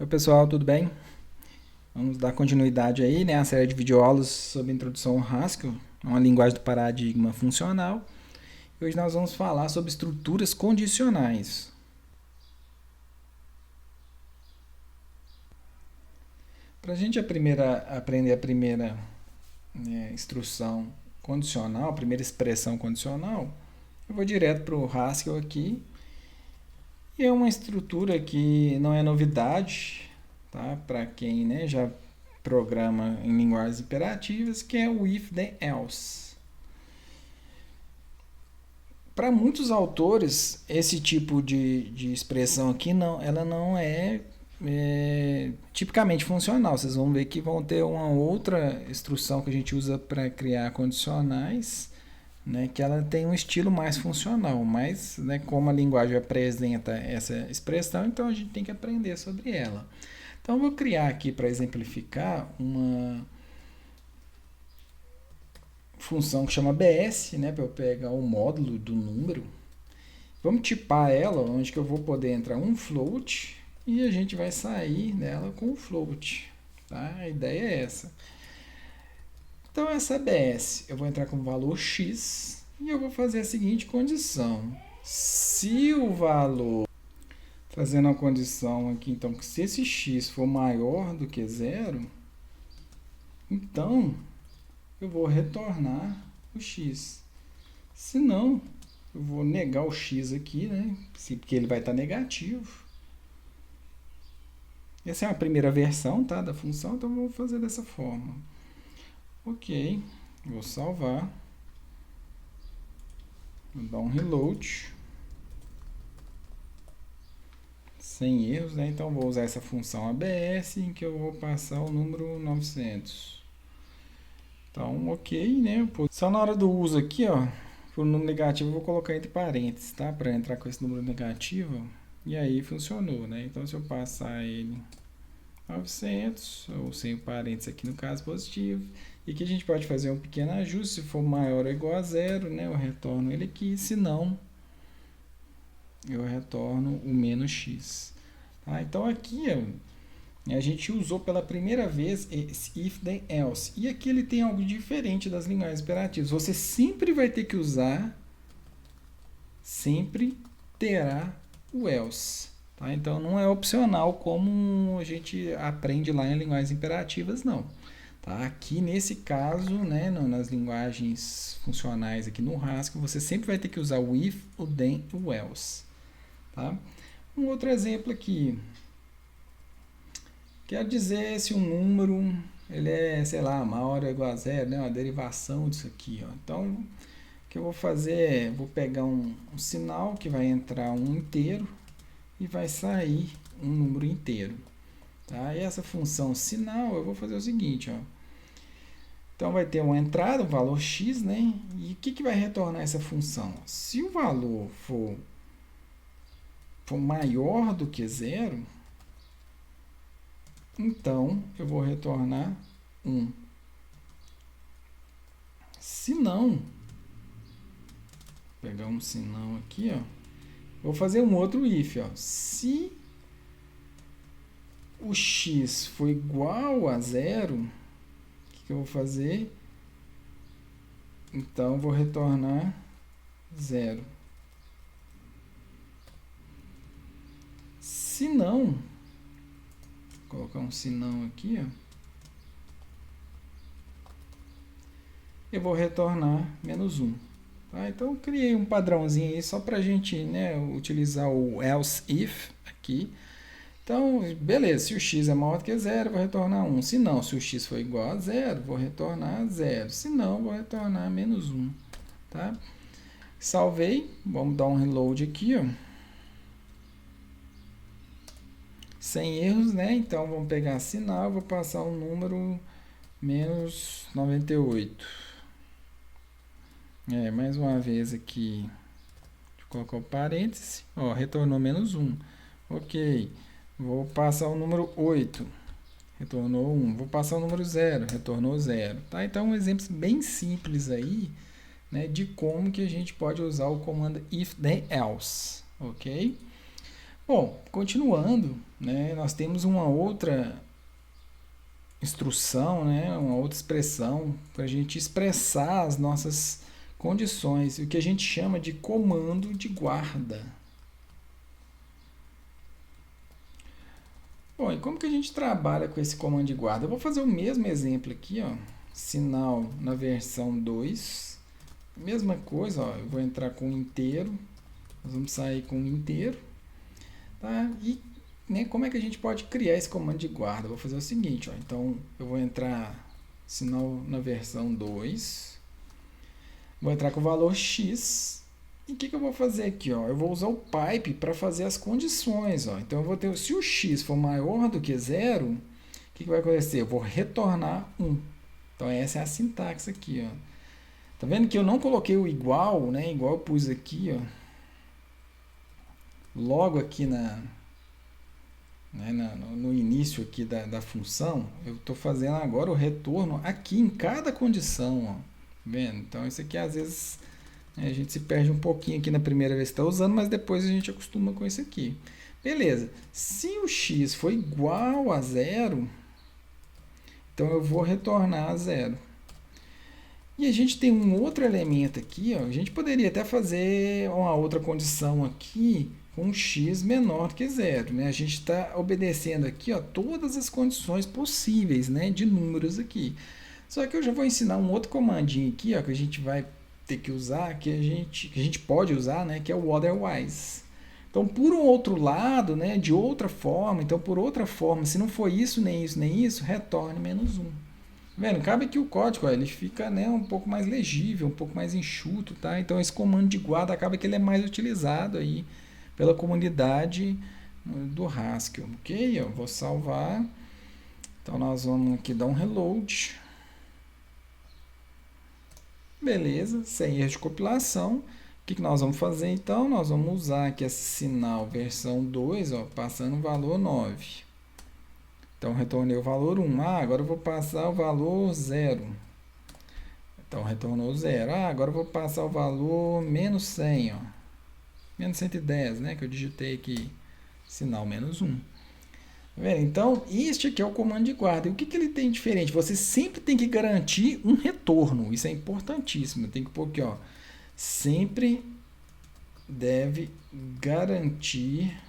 Oi pessoal, tudo bem? Vamos dar continuidade aí, né, à série de videoaulas sobre introdução ao Haskell, uma linguagem do paradigma funcional. E hoje nós vamos falar sobre estruturas condicionais. Para a gente aprender a primeira instrução condicional, a primeira expressão condicional, eu vou direto para o Haskell aqui. E é uma estrutura que não é novidade, tá? Para quem, né, já programa em linguagens imperativas, que é o if then else. Para muitos autores, esse tipo de expressão aqui ela não é tipicamente funcional. Vocês vão ver que vão ter uma outra instrução que a gente usa para criar condicionais, né, que ela tem um estilo mais funcional, mas, né, como a linguagem apresenta essa expressão, então a gente tem que aprender sobre ela. Então eu vou criar aqui para exemplificar uma função que chama bs, né, para eu pegar o módulo do número. Vamos tipar ela, onde que eu vou poder entrar um float e a gente vai sair dela com o float. Tá? A ideia é essa. Então essa bs, eu vou entrar com o valor x e eu vou fazer a seguinte condição. Se o valor, fazendo a condição aqui, então, que se esse x for maior do que zero, então eu vou retornar o x. Se não, eu vou negar o x aqui, né? Porque ele vai estar negativo. Essa é a primeira versão, tá, da função, então eu vou fazer dessa forma. Ok, vou salvar. Vou dar um reload. Sem erros, né? Então vou usar essa função abs em que eu vou passar o número 900. Então, ok, né? Só na hora do uso aqui, ó, por número negativo eu vou colocar entre parênteses, tá? Para entrar com esse número negativo. E aí funcionou, né? Então se eu passar ele 900, ou sem parênteses aqui no caso positivo, e aqui a gente pode fazer um pequeno ajuste, se for maior ou igual a zero, né? Eu retorno ele aqui, se não, eu retorno o menos x. Tá? Então aqui a gente usou pela primeira vez esse if then else. E aqui ele tem algo diferente das linguagens imperativas. Você sempre vai ter que usar, sempre terá o else. Tá? Então não é opcional como a gente aprende lá em linguagens imperativas, não. Tá? Aqui nesse caso, né, nas linguagens funcionais aqui no Haskell, você sempre vai ter que usar o if, o then e o else. Tá? Um outro exemplo aqui. Quer dizer se um número ele é, sei lá, maior ou igual a zero, né? Uma derivação disso aqui. Ó. Então, o que eu vou fazer é, vou pegar um sinal que vai entrar um inteiro e vai sair um número inteiro. Tá? E essa função sinal, eu vou fazer o seguinte, ó. Então, vai ter uma entrada, um valor x, né? E o que vai retornar essa função? Se o valor for maior do que zero, então eu vou retornar 1. Se não, vou pegar um senão aqui, ó. Vou fazer um outro if, ó. Se o x for igual a zero, o que eu vou fazer? Então, eu vou retornar 0. Se não, vou colocar um se não aqui, ó. Eu vou retornar menos 1. Tá? Então, eu criei um padrãozinho aí só para a gente, né, utilizar o else if aqui. Então, beleza, se o x é maior do que zero, vou retornar 1. Se não, se o x for igual a zero, vou retornar 0. Se não, vou retornar menos 1. Tá? Salvei, vamos dar um reload aqui, ó. Sem erros, né? Então, vamos pegar sinal, vou passar o número menos 98. Mais uma vez aqui, deixa eu colocar o parêntese, ó, retornou menos 1. Ok, vou passar o número 8, retornou 1. Vou passar o número 0, retornou 0. Tá? Então, um exemplo bem simples aí, né, de como que a gente pode usar o comando if then else, ok? Bom, continuando, né, nós temos uma outra instrução, né, uma outra expressão para a gente expressar as nossas condições, o que a gente chama de comando de guarda. Bom, e como que a gente trabalha com esse comando de guarda? Eu vou fazer o mesmo exemplo aqui, ó, sinal na versão 2, mesma coisa, ó, eu vou entrar com inteiro, nós vamos sair com inteiro, tá? E né, como é que a gente pode criar esse comando de guarda? Eu vou fazer o seguinte, ó, então eu vou entrar sinal na versão 2, vou entrar com o valor x, e o que eu vou fazer aqui? Ó? Eu vou usar o pipe para fazer as condições. Ó. Então eu vou ter, se o x for maior do que zero, o que vai acontecer? Eu vou retornar 1. Então essa é a sintaxe aqui. Ó. Tá vendo que eu não coloquei o igual, né? Igual eu pus aqui, ó. Logo aqui né, no início aqui da função, eu estou fazendo agora o retorno aqui em cada condição. Ó. Tá vendo? Então isso aqui às vezes a gente se perde um pouquinho aqui na primeira vez que está usando, mas depois a gente acostuma com isso aqui. Beleza. Se o x for igual a zero, então eu vou retornar a zero. E a gente tem um outro elemento aqui, ó. A gente poderia até fazer uma outra condição aqui com x menor que zero. Né? A gente está obedecendo aqui, ó, todas as condições possíveis, né, de números aqui. Só que eu já vou ensinar um outro comandinho aqui, ó, que a gente vai ter que usar, que a gente pode usar, né, que é o otherwise. Então, por um outro lado, né, de outra forma, então por outra forma, se não for isso, nem isso, nem isso, retorne menos 1. Tá vendo? Cabe que o código, ó, ele fica, né, um pouco mais legível, um pouco mais enxuto, tá? Então esse comando de guarda acaba que ele é mais utilizado aí pela comunidade do Haskell, ok? Eu vou salvar. Então nós vamos aqui dar um reload. Beleza, sem erro de compilação. O que nós vamos fazer então? Nós vamos usar aqui esse sinal versão 2, ó, passando o valor 9. Então retornei o valor 1. Ah, agora eu vou passar o valor 0. Então retornou 0. Ah, agora eu vou passar o valor menos 100, ó. Menos 110, né? Que eu digitei aqui. Sinal menos 1. Então, este aqui é o comando de guarda. E o que ele tem diferente? Você sempre tem que garantir um retorno. Isso é importantíssimo. Tem que pôr aqui, ó. Sempre deve garantir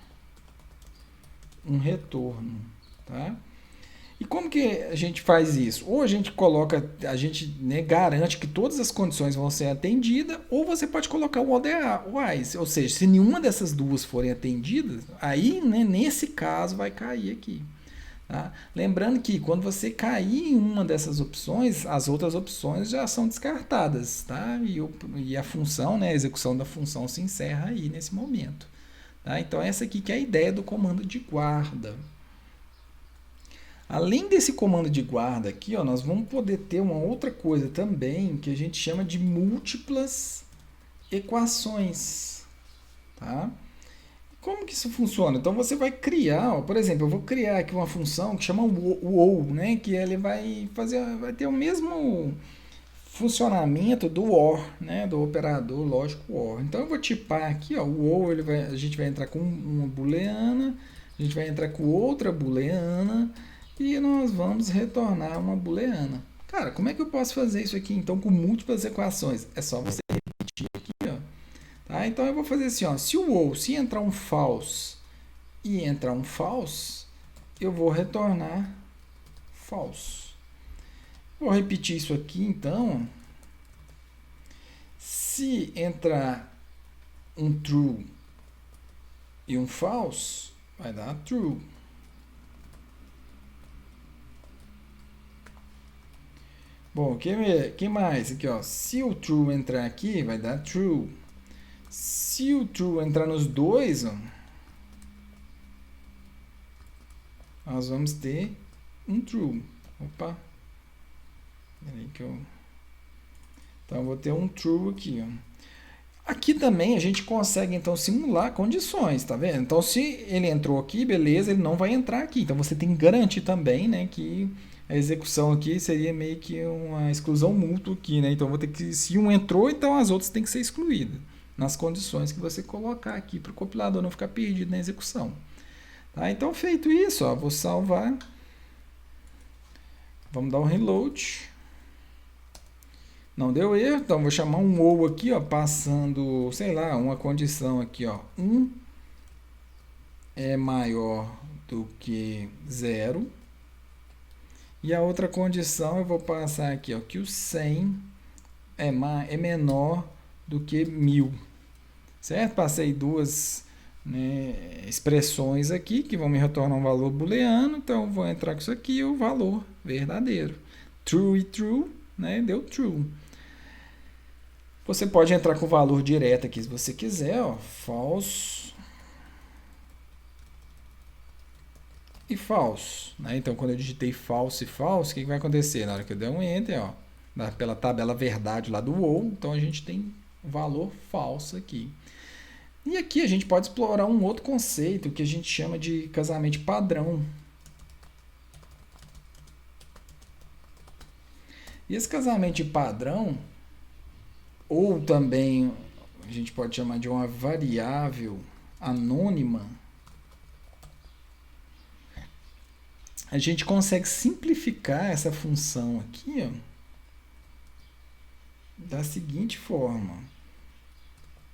um retorno, tá? E como que a gente faz isso? Ou a gente coloca, a gente, né, garante que todas as condições vão ser atendidas, ou você pode colocar o otherwise, ou seja, se nenhuma dessas duas forem atendidas, aí, né, nesse caso vai cair aqui. Tá? Lembrando que quando você cair em uma dessas opções, as outras opções já são descartadas, tá? E a função, né, a execução da função se encerra aí nesse momento. Tá? Então essa aqui que é a ideia do comando de guarda. Além desse comando de guarda aqui, ó, nós vamos poder ter uma outra coisa também que a gente chama de múltiplas equações. Tá? Como que isso funciona? Então você vai criar, ó, por exemplo, eu vou criar aqui uma função que chama o né, que ele vai ter o mesmo funcionamento do OR, né, do operador lógico OR. Então eu vou tipar aqui, ó, o OR, a gente vai entrar com uma booleana, a gente vai entrar com outra booleana, e nós vamos retornar uma booleana. Cara, como é que eu posso fazer isso aqui, então, com múltiplas equações? É só você repetir aqui, ó. Tá? Então, eu vou fazer assim, ó. Se entrar um false e entrar um false, eu vou retornar false. Vou repetir isso aqui, então. Se entrar um true e um false, vai dar true. Bom, que mais? Aqui, ó. Se o true entrar aqui, vai dar true. Se o true entrar nos dois, ó, nós vamos ter um true. Opa. Peraí que eu... Então, eu vou ter um true aqui, ó. Aqui também a gente consegue, então, simular condições, tá vendo? Então, se ele entrou aqui, beleza, ele não vai entrar aqui. Então, você tem que garantir também, né, que a execução aqui seria meio que uma exclusão mútua aqui, né? Então, vou ter que, se um entrou, então as outras têm que ser excluídas nas condições que você colocar aqui para o compilador não ficar perdido na execução. Tá? Então, feito isso, ó, vou salvar. Vamos dar um reload. Não deu erro, então vou chamar um ou aqui, ó, passando, sei lá, uma condição aqui, ó. 1 é maior do que 0. E a outra condição eu vou passar aqui, ó, que o 100 é menor do que 1000. Certo? Passei duas, né, expressões aqui que vão me retornar um valor booleano, então eu vou entrar com isso aqui, o valor verdadeiro. True e true, né, deu true. Você pode entrar com o valor direto aqui se você quiser, ó, false e false. Né? Então, quando eu digitei false e false, o que vai acontecer? Na hora que eu der um enter, ó, pela tabela verdade lá do ou, então a gente tem o valor falso aqui. E aqui a gente pode explorar um outro conceito que a gente chama de casamento padrão. E esse casamento padrão, ou também a gente pode chamar de uma variável anônima, a gente consegue simplificar essa função aqui, ó, da seguinte forma.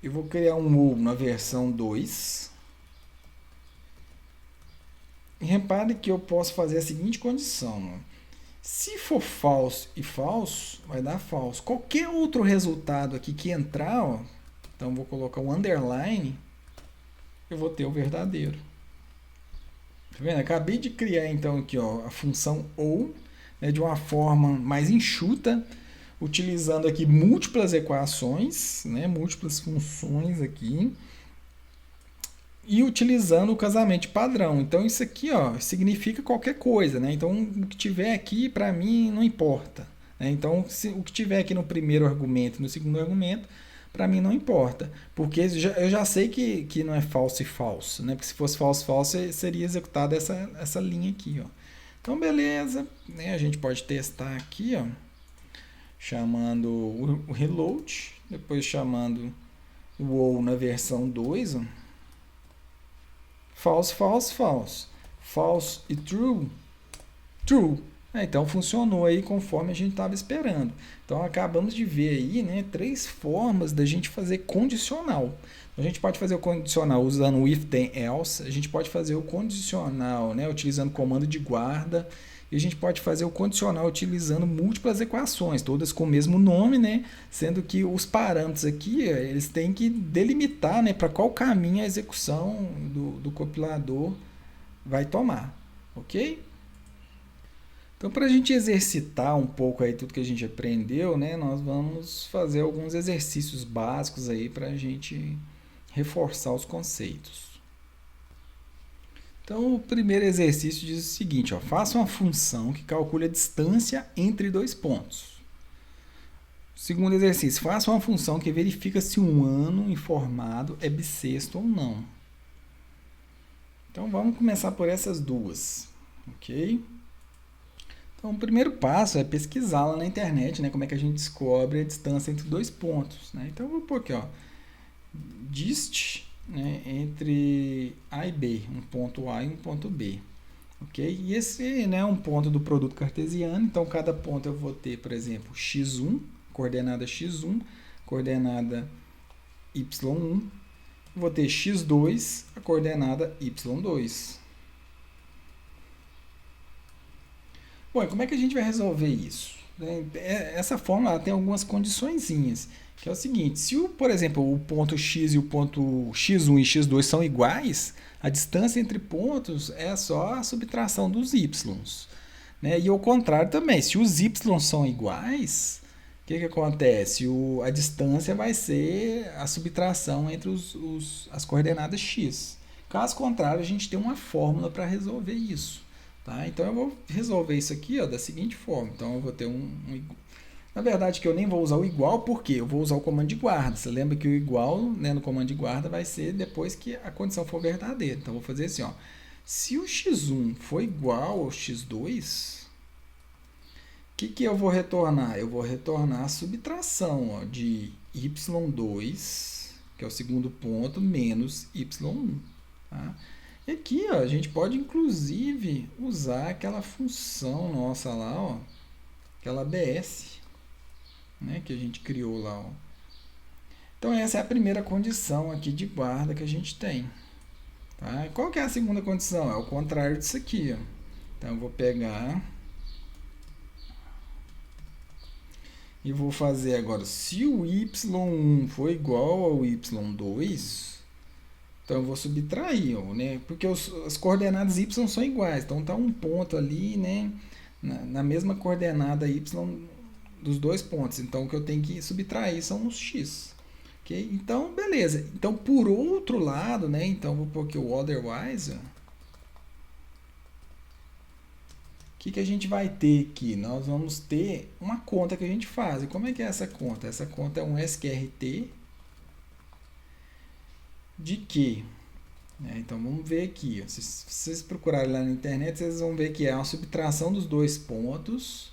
Eu vou criar um ou na versão 2. E repare que eu posso fazer a seguinte condição. Ó. Se for false e false, vai dar false. Qualquer outro resultado aqui que entrar, ó, então vou colocar o underline, eu vou ter o verdadeiro. Tá vendo? Acabei de criar então aqui, ó, a função ou, né, de uma forma mais enxuta, utilizando aqui múltiplas equações, né, múltiplas funções aqui, e utilizando o casamento padrão. Então isso aqui, ó, significa qualquer coisa, né? Então o que tiver aqui para mim não importa, né? Então o que tiver aqui no primeiro argumento e no segundo argumento para mim não importa, porque eu já sei que não é falso e falso, né? Porque se fosse falso falso seria executada essa linha aqui, ó. Então beleza, né? A gente pode testar aqui, ó, chamando o reload, depois chamando o ou na versão 2, ó. False, false, false. False e true, true. Então funcionou aí conforme a gente estava esperando. Então acabamos de ver aí, né, 3 formas da gente fazer condicional. A gente pode fazer o condicional usando o if, then, else. A gente pode fazer o condicional, né, utilizando comando de guarda. E a gente pode fazer o condicional utilizando múltiplas equações, todas com o mesmo nome, né? Sendo que os parâmetros aqui, eles têm que delimitar, né, para qual caminho a execução do compilador vai tomar, ok? Então, para a gente exercitar um pouco aí tudo que a gente aprendeu, né, nós vamos fazer alguns exercícios básicos aí para a gente reforçar os conceitos. Então, o primeiro exercício diz o seguinte, ó, faça uma função que calcule a distância entre dois pontos. Segundo exercício, faça uma função que verifica se um ano informado é bissexto ou não. Então, vamos começar por essas duas, ok? Então, o primeiro passo é pesquisar lá na internet, né, como é que a gente descobre a distância entre dois pontos. Né? Então, eu vou pôr aqui, ó, dist, né, entre A e B, um ponto A e um ponto B. Okay? E esse, né, é um ponto do produto cartesiano, então cada ponto eu vou ter, por exemplo, x1, coordenada x1, coordenada y1, vou ter x2, a coordenada y2. Bom, e como é que a gente vai resolver isso? Essa fórmula tem algumas condiçõezinhas, que é o seguinte, se, por exemplo, o ponto x e o ponto x1 e x2 são iguais, a distância entre pontos é só a subtração dos y's. Né? E ao contrário também, se os y são iguais, o que acontece? A distância vai ser a subtração entre as coordenadas x. Caso contrário, a gente tem uma fórmula para resolver isso. Tá? Então eu vou resolver isso aqui, ó, da seguinte forma. Então eu vou ter na verdade que eu nem vou usar o igual, porque eu vou usar o comando de guarda. Você lembra que o igual, né, no comando de guarda vai ser depois que a condição for verdadeira. Então eu vou fazer assim, ó. Se o x1 for igual ao x2, o que eu vou retornar? Eu vou retornar a subtração, ó, de y2, que é o segundo ponto, menos y1. Tá? E aqui, ó, a gente pode inclusive usar aquela função nossa lá, ó, aquela ABS, né, que a gente criou lá, ó. Então essa é a primeira condição aqui de guarda que a gente tem. Tá? Qual que é a segunda condição? É o contrário disso aqui, ó. Então eu vou pegar e vou fazer agora, se o y1 for igual ao y2, então eu vou subtrair, ó, né? Porque as coordenadas y são iguais, então tá um ponto ali, né, na mesma coordenada y dos dois pontos, então o que eu tenho que subtrair são os x. Okay? Então, beleza. Então, por outro lado, né, então vou pôr aqui o otherwise, ó. O que a gente vai ter aqui? Nós vamos ter uma conta que a gente faz. E como é que é essa conta? Essa conta é um SQRT de quê? Então vamos ver aqui. Se vocês procurarem lá na internet, vocês vão ver que é uma subtração dos dois pontos.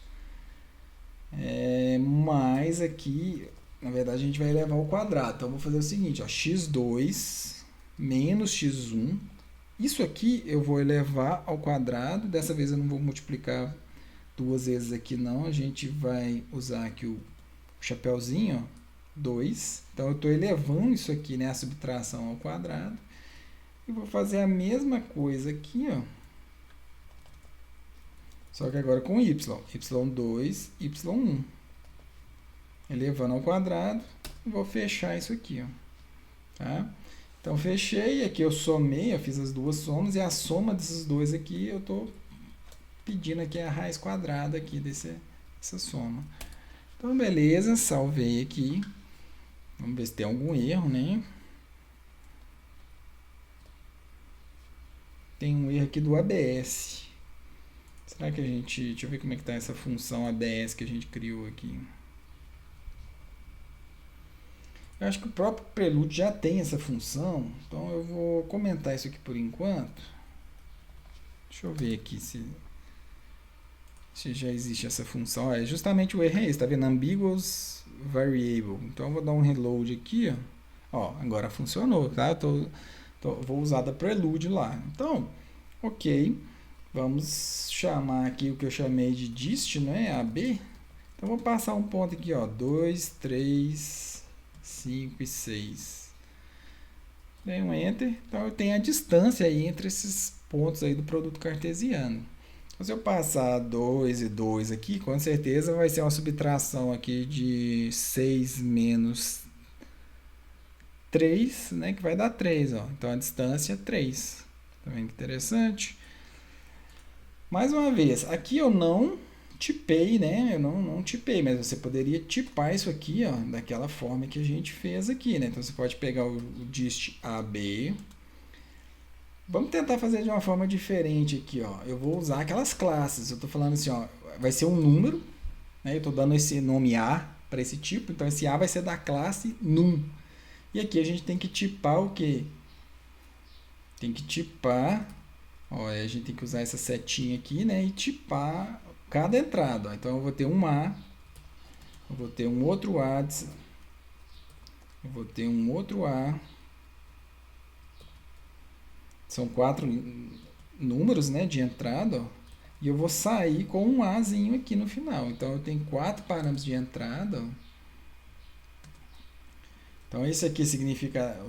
Mais aqui, na verdade, a gente vai elevar ao quadrado. Então, eu vou fazer o seguinte, ó, x2 menos x1. Isso aqui eu vou elevar ao quadrado. Dessa vez eu não vou multiplicar duas vezes aqui, não. A gente vai usar aqui o chapeuzinho, ó, 2. Então, eu estou elevando isso aqui, né, a subtração ao quadrado. E vou fazer a mesma coisa aqui, ó. Só que agora com y. y2, y1. Elevando ao quadrado. E vou fechar isso aqui, ó. Tá? Então, fechei. Aqui eu somei, eu fiz as duas somas. E a soma desses dois aqui, eu estou pedindo aqui a raiz quadrada aqui dessa soma. Então, beleza. Salvei aqui. Vamos ver se tem algum erro, né? Tem um erro aqui do ABS. Será que a gente... Deixa eu ver como é que está essa função ABS que a gente criou aqui. Eu acho que o próprio Prelude já tem essa função. Então eu vou comentar isso aqui por enquanto. Deixa eu ver aqui se já existe essa função. É justamente o erro é esse, tá vendo? Ambiguous Variable. Então eu vou dar um reload aqui, ó. Agora funcionou, tá? Vou usar da Prelude lá. Então, ok. Vamos chamar aqui o que eu chamei de dist, né? AB. Então, vou passar um ponto aqui, ó. 2, 3, 5 e 6. Dei um Enter. Então, eu tenho a distância aí entre esses pontos aí do produto cartesiano. Então, se eu passar 2 e 2 aqui, com certeza vai ser uma subtração aqui de 6 menos 3, né? Que vai dar 3, ó. Então, a distância é 3. Tá vendo que interessante? Mais uma vez, aqui eu não tipei, né? Eu não tipei, mas você poderia tipar isso aqui, ó, daquela forma que a gente fez aqui, né? Então, você pode pegar o dist AB. Vamos tentar fazer de uma forma diferente aqui, ó. Eu vou usar aquelas classes. Eu estou falando assim, ó, vai ser um número, né? Eu estou dando esse nome A para esse tipo, então esse A vai ser da classe num. E aqui a gente tem que tipar o quê? Tem que tipar... Ó, a gente tem que usar essa setinha aqui, né? E tipar cada entrada. Ó. Então, eu vou ter um A. Eu vou ter um outro A. Eu vou ter um outro A. São 4 números, né? De entrada. Ó. E eu vou sair com um Azinho aqui no final. Então, eu tenho 4 parâmetros de entrada. Ó. Então, esse aqui significa...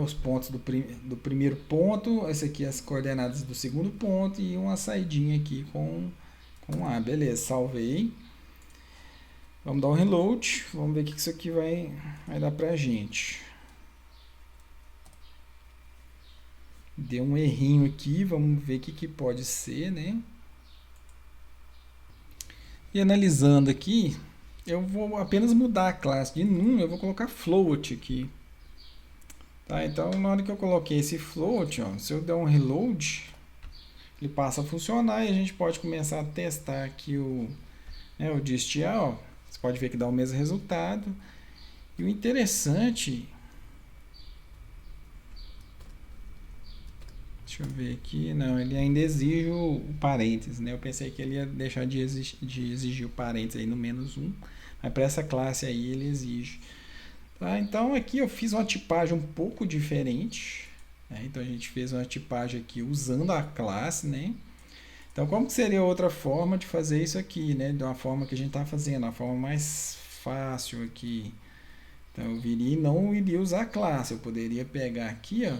os pontos do primeiro ponto, esse aqui as coordenadas do segundo ponto e uma saidinha aqui com A. Beleza, salvei. Vamos dar um reload, vamos ver o que isso aqui vai dar pra gente. Deu um errinho aqui, vamos ver o que pode ser, né? E analisando aqui, eu vou apenas mudar a classe de num, eu vou colocar float aqui. Tá, então, na hora que eu coloquei esse float, ó, se eu der um reload, ele passa a funcionar e a gente pode começar a testar aqui o dist A. Ó. Você pode ver que dá o mesmo resultado. E o interessante... Deixa eu ver aqui. Não, ele ainda exige o parênteses, né? Eu pensei que ele ia deixar de exigir o parênteses aí no -1. Mas para essa classe aí ele exige. Tá, então aqui eu fiz uma tipagem um pouco diferente, né? Então a gente fez uma tipagem aqui usando a classe, né? Então como que seria outra forma de fazer isso aqui, né? De uma forma que a gente está fazendo, uma forma mais fácil aqui. Então eu viria e não iria usar a classe, eu poderia pegar aqui, ó,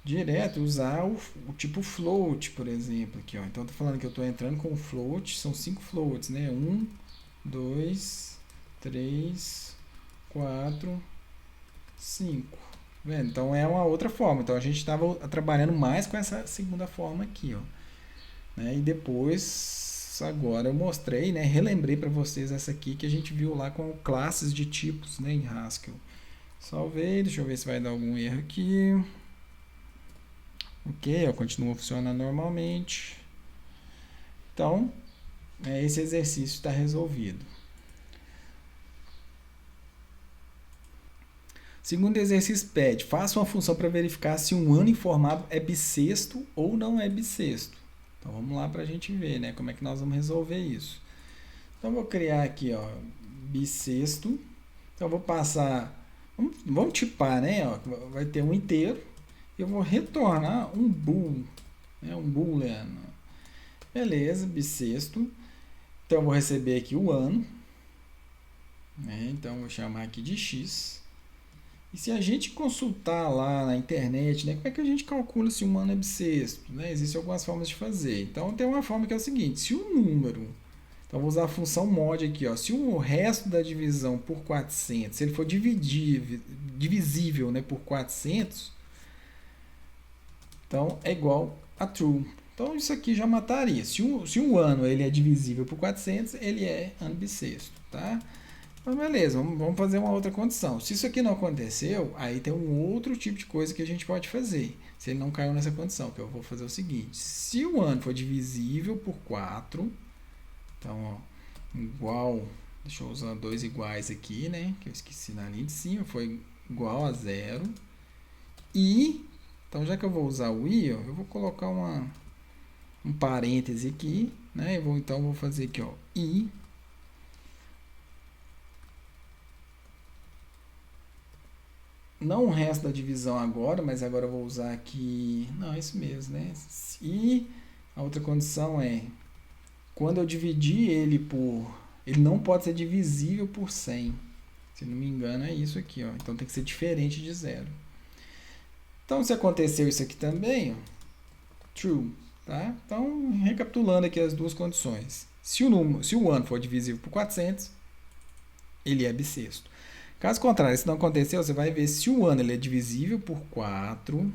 direto, usar o tipo float, por exemplo, aqui, ó. Então eu tô falando que eu estou entrando com float, são 5 floats, né? 1, 2, 3, 4, 5. Vendo? Então é uma outra forma. Então a gente estava trabalhando mais com essa segunda forma aqui, ó, né? E depois, agora eu mostrei, né? Relembrei para vocês essa aqui que a gente viu lá com classes de tipos, né? Em Haskell. Salvei, deixa eu ver se vai dar algum erro aqui. Ok, ó, continua funcionando normalmente. Então, esse exercício está resolvido. Segundo exercício pede, faça uma função para verificar se um ano informado é bissexto ou não é bissexto. Então vamos lá para a gente ver, né, como é que nós vamos resolver isso. Então vou criar aqui, ó, bissexto. Então vou passar, vamos tipar, né, ó, vai ter um inteiro. Eu vou retornar um bool, né, um boolean. Beleza, bissexto. Então eu vou receber aqui o ano, né, então vou chamar aqui de x. E se a gente consultar lá na internet, né, como é que a gente calcula se um ano é bissexto? Né? Existem algumas formas de fazer. Então tem uma forma que é o seguinte, se o número, então vou usar a função mod aqui, ó, se o resto da divisão por 400, se ele for divisível, né, por 400, então é igual a true. Então isso aqui já mataria. Se o ano ele é divisível por 400, ele é ano bissexto, tá? Então, beleza, vamos fazer uma outra condição. Se isso aqui não aconteceu, aí tem um outro tipo de coisa que a gente pode fazer. Se ele não caiu nessa condição, que eu vou fazer o seguinte. Se o ano for divisível por 4, então, ó, igual, deixa eu usar dois iguais aqui, né? Que eu esqueci na linha de cima, foi igual a 0. E, então já que eu vou usar o i, ó, eu vou colocar um parêntese aqui, né? Então vou fazer aqui, ó, i. Não o resto da divisão agora, mas agora eu vou usar aqui... Não, é isso mesmo, né? E a outra condição é... Quando eu dividir ele por... Ele não pode ser divisível por 100. Se não me engano, é isso aqui, ó. Então tem que ser diferente de 0. Então, se aconteceu isso aqui também, ó, true, tá? Então, recapitulando aqui as duas condições. Se o ano for divisível por 400, ele é bissexto. Caso contrário, se não aconteceu, você vai ver se o ano ele é divisível por 4.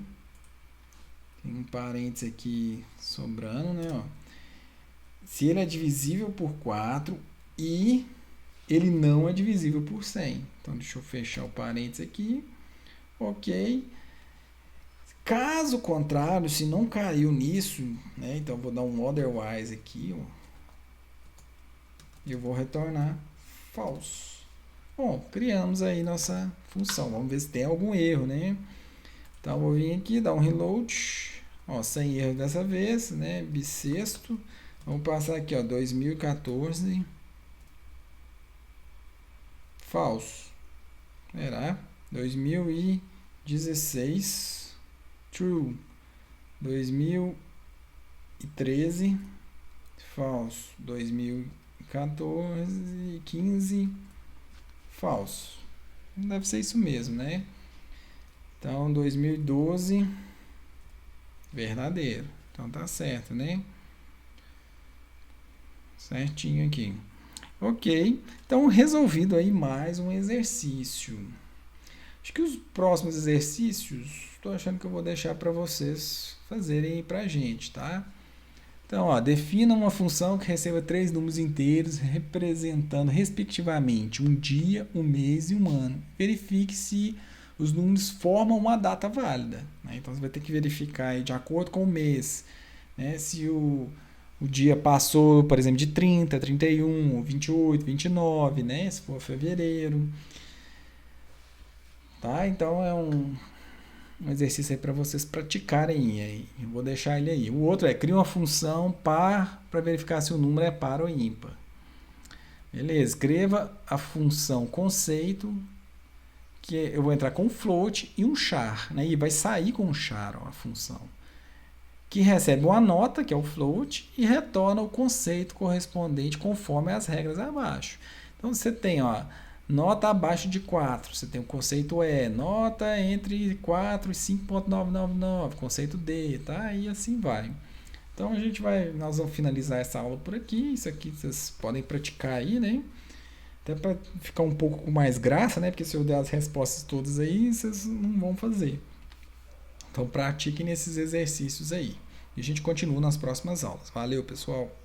Tem um parênteses aqui sobrando, né? Ó. Se ele é divisível por 4 e ele não é divisível por 100. Então, deixa eu fechar o parênteses aqui. Ok. Caso contrário, se não caiu nisso, né? Então, eu vou dar um otherwise aqui, ó. E eu vou retornar false. Bom, criamos aí nossa função. Vamos ver se tem algum erro, né? Então, vou vir aqui, dar um reload. Ó, sem erro dessa vez, né? Bissexto. Vamos passar aqui, ó, 2014. Falso. Será? 2016. True. 2013. Falso. 2014. 15. Falso. Deve ser isso mesmo, né? Então, 2012, verdadeiro. Então, tá certo, né? Certinho aqui. Ok. Então, resolvido aí mais um exercício. Acho que os próximos exercícios, estou achando que eu vou deixar para vocês fazerem aí pra gente, tá? Então, ó, defina uma função que receba 3 números inteiros representando, respectivamente, um dia, um mês e um ano. Verifique se os números formam uma data válida, né? Então, você vai ter que verificar aí, de acordo com o mês, né? Se o dia passou, por exemplo, de 30, 31, 28, 29, né? Se for fevereiro. Tá? Então, é um exercício aí para vocês praticarem aí. Eu vou deixar ele aí. O outro é cria uma função par para verificar se o número é par ou ímpar. Beleza, escreva a função conceito que eu vou entrar com um float e um char, né? E vai sair com um char, ó, a função, que recebe uma nota, que é o float, e retorna o conceito correspondente conforme as regras abaixo. Então você tem, ó, nota abaixo de 4, você tem o conceito E, nota entre 4 e 5.999, conceito D, tá? E assim vai. Então nós vamos finalizar essa aula por aqui. Isso aqui vocês podem praticar aí, né? Até para ficar um pouco com mais graça, né? Porque se eu der as respostas todas aí, vocês não vão fazer. Então pratiquem nesses exercícios aí. E a gente continua nas próximas aulas. Valeu, pessoal!